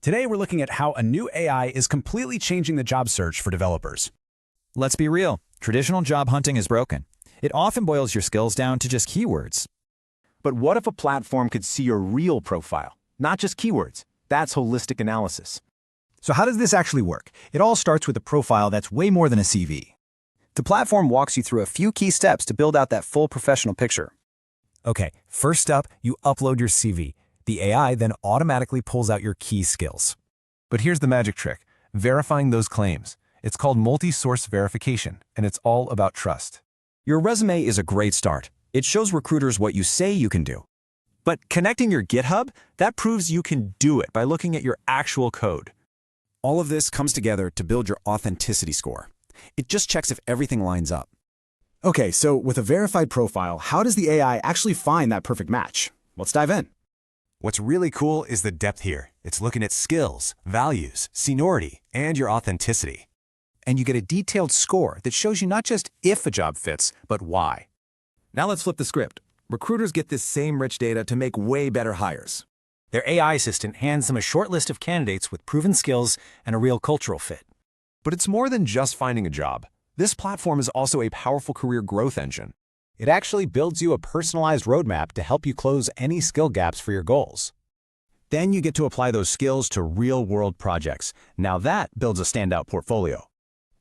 Today, we're looking at how a new AI is completely changing the job search for developers. Let's be real. Traditional job hunting is broken. It often boils your skills down to just keywords. But what if a platform could see your real profile, not just keywords? That's holistic analysis. So how does this actually work? It all starts with a profile that's way more than a CV. The platform walks you through a few key steps to build out that full professional picture. Okay, first up, you upload your CV. The AI then automatically pulls out your key skills. But here's the magic trick: verifying those claims. It's called multi-source verification, and it's all about trust. Your resume is a great start. It shows recruiters what you say you can do. But connecting your GitHub, that proves you can do it by looking at your actual code. All of this comes together to build your authenticity score. It just checks if everything lines up. Okay, so with a verified profile, how does the AI actually find that perfect match? Let's dive in. What's really cool is the depth here. It's looking at skills, values, seniority, and your authenticity. And you get a detailed score that shows you not just if a job fits, but why. Now let's flip the script. Recruiters get this same rich data to make way better hires. Their AI assistant hands them a short list of candidates with proven skills and a real cultural fit. But it's more than just finding a job. This platform is also a powerful career growth engine. It actually builds you a personalized roadmap to help you close any skill gaps for your goals. Then you get to apply those skills to real-world projects. Now that builds a standout portfolio.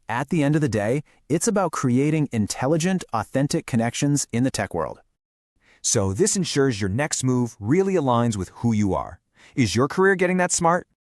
At the end of the day, it's about creating intelligent, authentic connections in the tech world. So this ensures your next move really aligns with who you are. Is your career getting that smart?